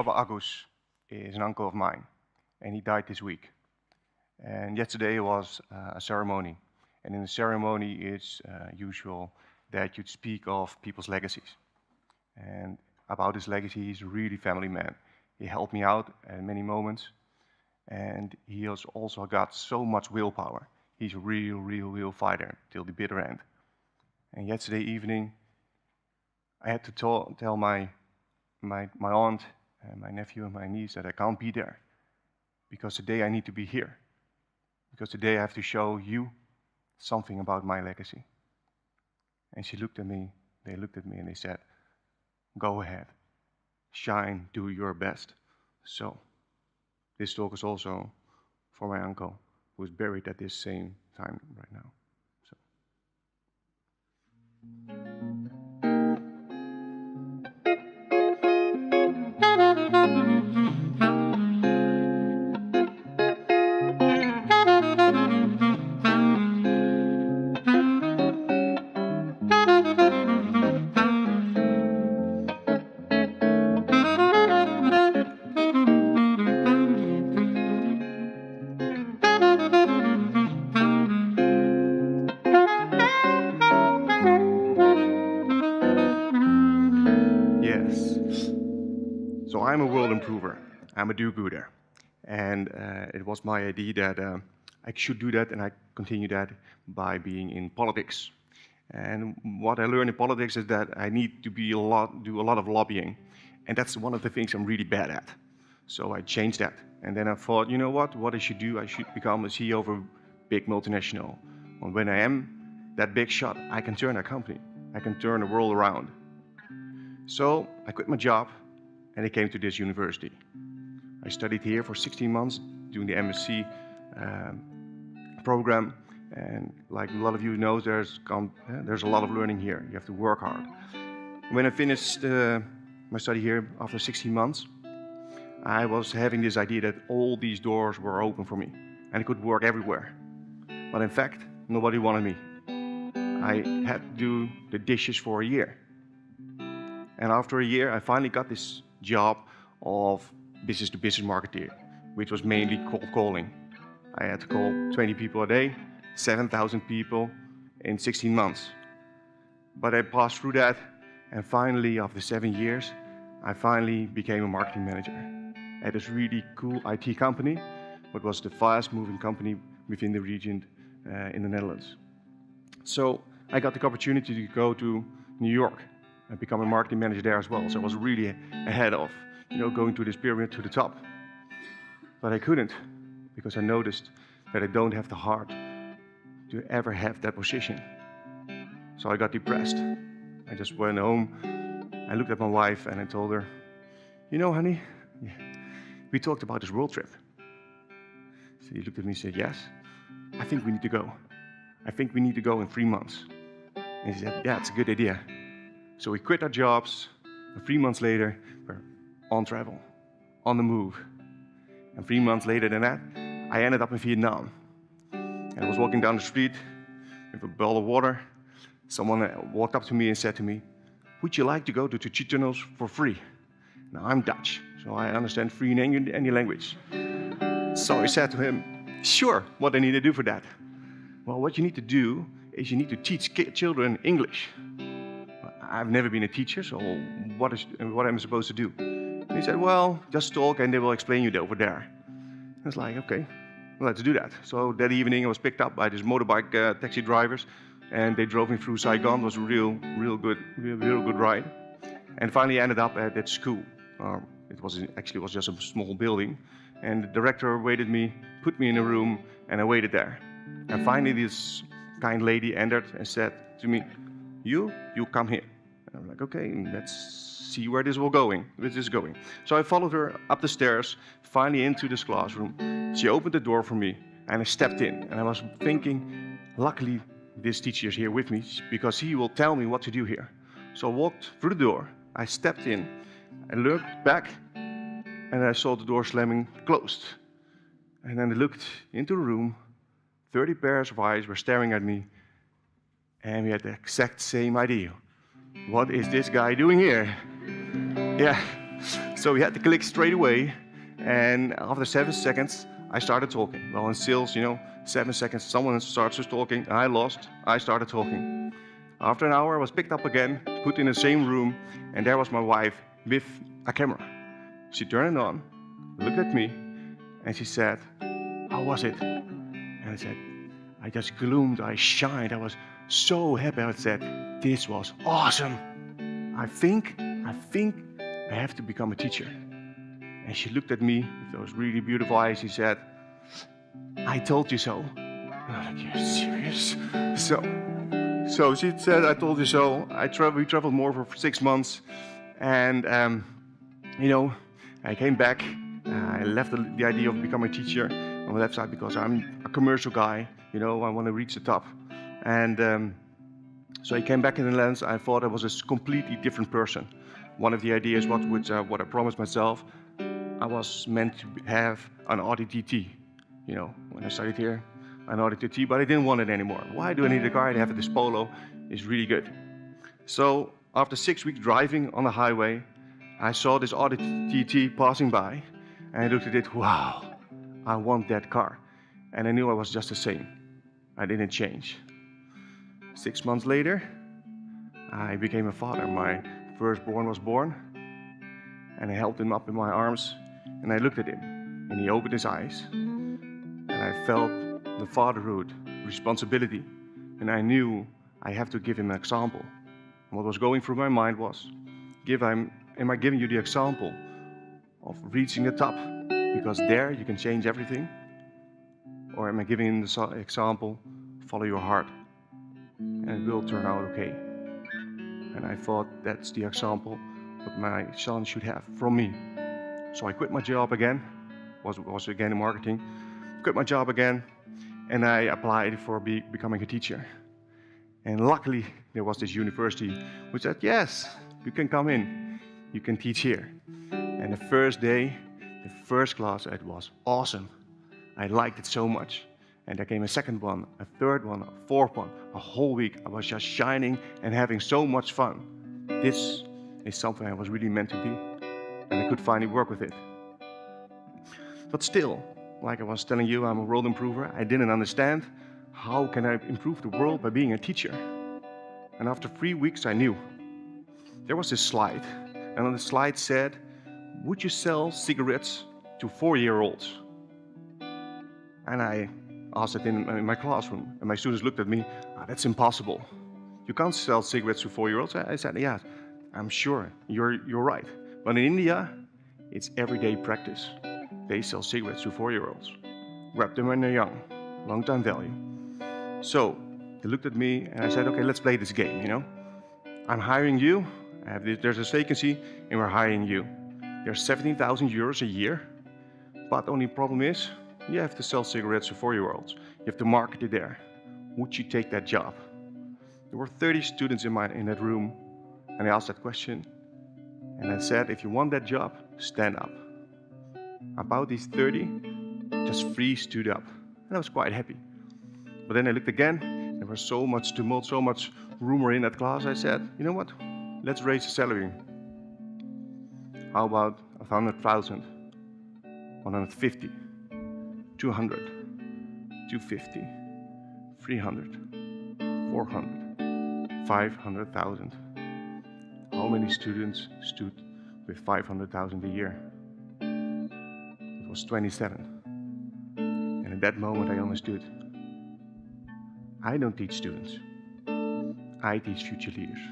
Papa Agus is an uncle of mine, and he died this week. And yesterday was a ceremony. And in the ceremony, it's usual that you'd speak of people's legacies. And about his legacy, he's a really family man. He helped me out at many moments, and he has also got so much willpower. He's a real fighter till the bitter end. And yesterday evening, I had to tell my aunt, and my nephew and my niece that I can't be there, because today I need to be here. Because today I have to show you something about my legacy. And she looked at me, they looked at me and they said, go ahead, shine, do your best. So, this talk is also for my uncle, who is buried at this same time right now. Yes. So I'm a world improver. I'm a do-gooder. And it was my idea that I should do that, and I continue that by being in politics. And what I learned in politics is that I need to do a lot of lobbying. And that's one of the things I'm really bad at. So I changed that. And then I thought, you know what I should do? I should become a CEO of a big multinational. And when I am that big shot, I can turn a company. I can turn the world around. So I quit my job and I came to this university. I studied here for 16 months doing the MSc program, and like a lot of you know, there's a lot of learning here. You have to work hard. When I finished my study here after 16 months, I was having this idea that all these doors were open for me and I could work everywhere. But in fact, nobody wanted me. I had to do the dishes for a year. And after a year, I finally got this job of business-to-business marketeer, which was mainly cold calling. I had to call 20 people a day, 7,000 people in 16 months. But I passed through that, and finally, after 7 years, I finally became a marketing manager at this really cool IT company, what was the fast-moving company within the region in the Netherlands. So I got the opportunity to go to New York and become a marketing manager there as well. So I was really ahead of, going to this pyramid to the top. But I couldn't, because I noticed that I don't have the heart to ever have that position. So I got depressed. I just went home, I looked at my wife and I told her, honey, we talked about this world trip. She looked at me and said, yes, I think we need to go. I think we need to go in 3 months. And she said, yeah, it's a good idea. So we quit our jobs, and 3 months later, we're on travel, on the move. And 3 months later than that, I ended up in Vietnam. And I was walking down the street with a bottle of water. Someone walked up to me and said to me, would you like to go to Chitonos for free? Now, I'm Dutch, so I understand free in any language. So I said to him, sure, what do I need to do for that? Well, what you need to do is you need to teach children English. I've never been a teacher, so what am I supposed to do? And he said, well, just talk and they will explain you over there. I was like, okay, well, let's do that. So that evening I was picked up by these motorbike taxi drivers, and they drove me through Saigon. It was a real good ride. And finally ended up at that school. It was just a small building. And the director waited me, put me in a room, and I waited there. And finally this kind lady entered and said to me, you come here. And I'm like, okay, let's see where this is going. So I followed her up the stairs, finally into this classroom. She opened the door for me, and I stepped in. And I was thinking, luckily this teacher is here with me, because he will tell me what to do here. So I walked through the door, I stepped in, I looked back, and I saw the door slamming closed. And then I looked into the room, 30 pairs of eyes were staring at me, and we had the exact same idea. What is this guy doing here? Yeah, So we had to click straight away, and after 7 seconds, I started talking. Well, in sales, 7 seconds, someone starts talking, I started talking. After an hour, I was picked up again, put in the same room, and there was my wife with a camera. She turned it on, looked at me, and she said, "How was it?" And I said, I just gloomed, I shined, I was so happy. I said, "This was awesome. I think I have to become a teacher." And she looked at me with those really beautiful eyes. She said, "I told you so." And I'm like, "You're serious?" So she said, "I told you so." We traveled more for 6 months, and I came back. I left the idea of becoming a teacher on the left side because I'm a commercial guy. I want to reach the top, and so I came back in the Netherlands. I thought I was a completely different person. One of the ideas, what I promised myself, I was meant to have an RTT. When I started here, an RTT, but I didn't want it anymore. Why do I need a car? I have this Polo. It's really good. So after 6 weeks driving on the highway, I saw this RTT passing by, and I looked at it. Wow, I want that car. And I knew I was just the same. I didn't change. 6 months later, I became a father. My firstborn was born, and I held him up in my arms, and I looked at him, and he opened his eyes, and I felt the fatherhood, responsibility, and I knew I have to give him an example. And what was going through my mind was, am I giving you the example of reaching the top, because there you can change everything? Or am I giving him the example, follow your heart, and it will turn out okay? And I thought that's the example what my son should have from me. So I quit my job again, was again in marketing, quit my job again, and I applied for becoming a teacher. And luckily, there was this university which said, "Yes, you can come in, you can teach here." And the first day, the first class, it was awesome. I liked it so much. And there came a second one, a third one, a fourth one. A whole week I was just shining and having so much fun. This is something I was really meant to be, and I could finally work with it. But still, like I was telling you, I'm a world improver. I didn't understand how can I improve the world by being a teacher. And after 3 weeks I knew. There was this slide, and on the slide said, "Would you sell cigarettes to 4-year-olds?" And I asked it in my classroom, and my students looked at me, "That's impossible. You can't sell cigarettes to 4-year-olds. I said, "Yeah, I'm sure, you're right. But in India, it's everyday practice. They sell cigarettes to 4-year-olds. Grab them when they're young, long-time value." So they looked at me, and I said, "Okay, let's play this game, I'm hiring you. There's this vacancy, and we're hiring you. There's 17,000 euros a year, but the only problem is, you have to sell cigarettes to 4-year-olds. You have to market it there. Would you take that job?" There were 30 students in that room, and I asked that question. And I said, "If you want that job, stand up." About these 30, just 3 stood up. And I was quite happy. But then I looked again. There was so much tumult, so much rumor in that class. I said, "You know what? Let's raise the salary. How about 100,000, 150? 200, 250, 300, 400, 500,000. How many students stood with 500,000 a year? It was 27. And in that moment I understood. I don't teach students. I teach future leaders.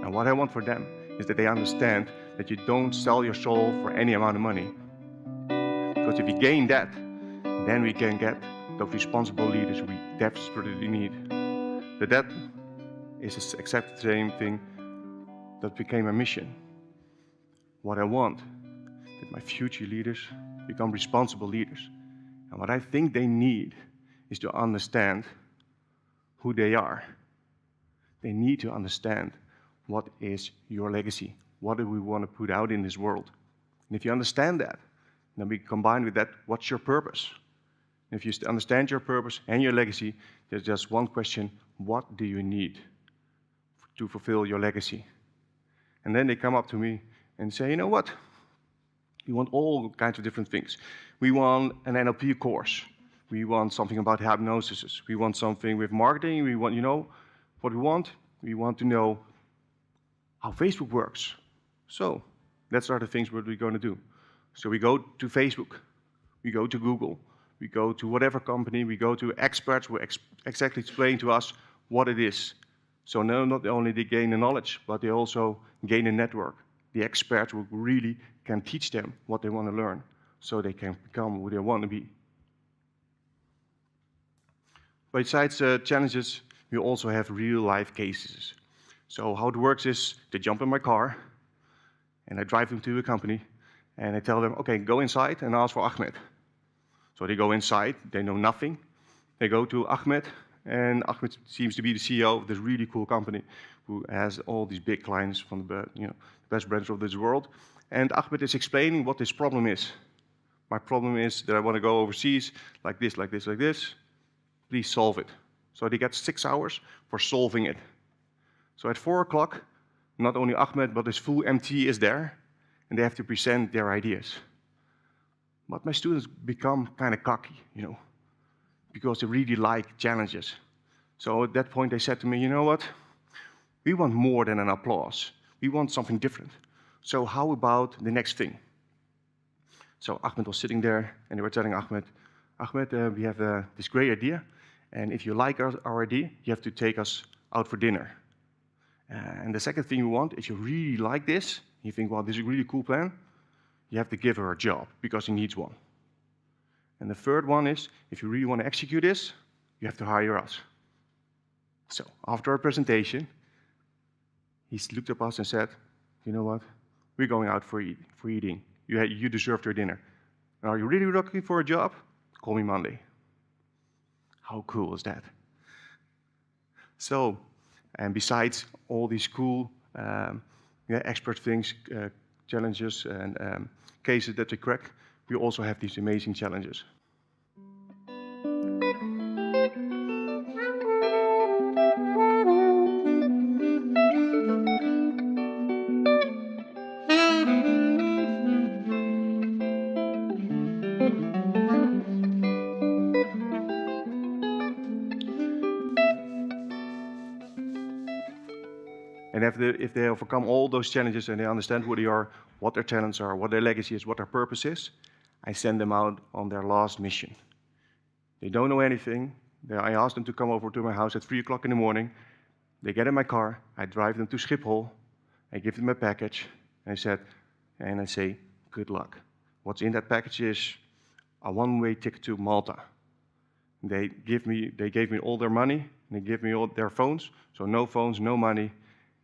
And what I want for them is that they understand that you don't sell your soul for any amount of money. Because if you gain that, then we can get those responsible leaders we desperately need. But that is exactly the same thing that became a mission. What I want, that my future leaders become responsible leaders. And what I think they need is to understand who they are. They need to understand what is your legacy. What do we want to put out in this world? And if you understand that, then we combine with that, what's your purpose? And if you understand your purpose and your legacy, there's just one question: what do you need to fulfill your legacy? And then they come up to me and say, you know what? We want all kinds of different things. We want an NLP course. We want something about hypnosis. We want something with marketing. We want, you know, what we want? We want to know how Facebook works. So that's are the things what we're going to do. So we go to Facebook. We go to Google. We go to whatever company. We go to experts who exactly explain to us what it is. So now not only they gain the knowledge, but they also gain a network. The experts who really can teach them what they want to learn, so they can become who they want to be. Besides challenges, we also have real-life cases. So how it works is, they jump in my car, and I drive them to a company, and I tell them, okay, go inside and ask for Ahmed. So they go inside, they know nothing. They go to Ahmed, and Ahmed seems to be the CEO of this really cool company who has all these big clients from the, you know, best brands of this world. And Ahmed is explaining what this problem is. My problem is that I want to go overseas, like this, like this, like this. Please solve it. So they get 6 hours for solving it. So at 4 o'clock, not only Ahmed, but his full MT is there, and they have to present their ideas. But my students become kind of cocky, you know, because they really like challenges. So at that point, they said to me, you know what? We want more than an applause. We want something different. So how about the next thing? So Ahmed was sitting there, and they were telling Ahmed, Ahmed, we have this great idea, and if you like our idea, you have to take us out for dinner. And the second thing we want, if you really like this, you think, well, this is a really cool plan, you have to give her a job, because he needs one. And the third one is, if you really want to execute this, you have to hire us. So after our presentation, he looked at us and said, you know what? We're going out for eating. You deserve your dinner. And are you really looking for a job? Call me Monday. How cool is that? So, and besides all these cool expert things, challenges and cases that we crack, we also have these amazing challenges. And if they overcome all those challenges and they understand who they are, what their talents are, what their legacy is, what their purpose is, I send them out on their last mission. They don't know anything. I ask them to come over to my house at 3 o'clock in the morning. They get in my car. I drive them to Schiphol. I give them a package. And I say, good luck. What's in that package is a one-way ticket to Malta. They gave me all their money. And they give me all their phones. So no phones, no money.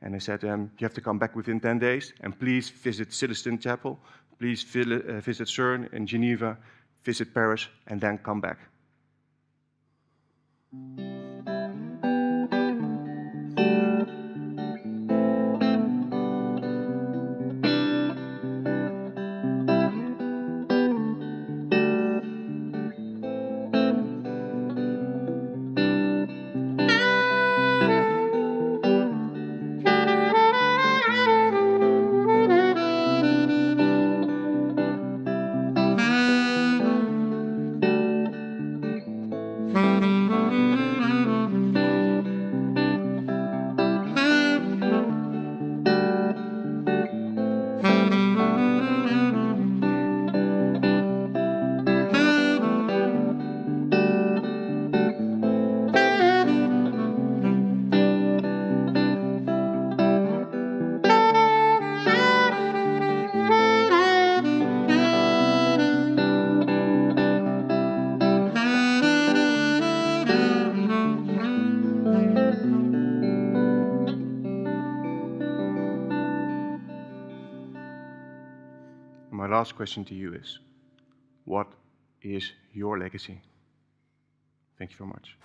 And I said to them, you have to come back within 10 days, and please visit Citizen Chapel, please visit CERN in Geneva, visit Paris, and then come back. My last question to you is, what is your legacy? Thank you very much.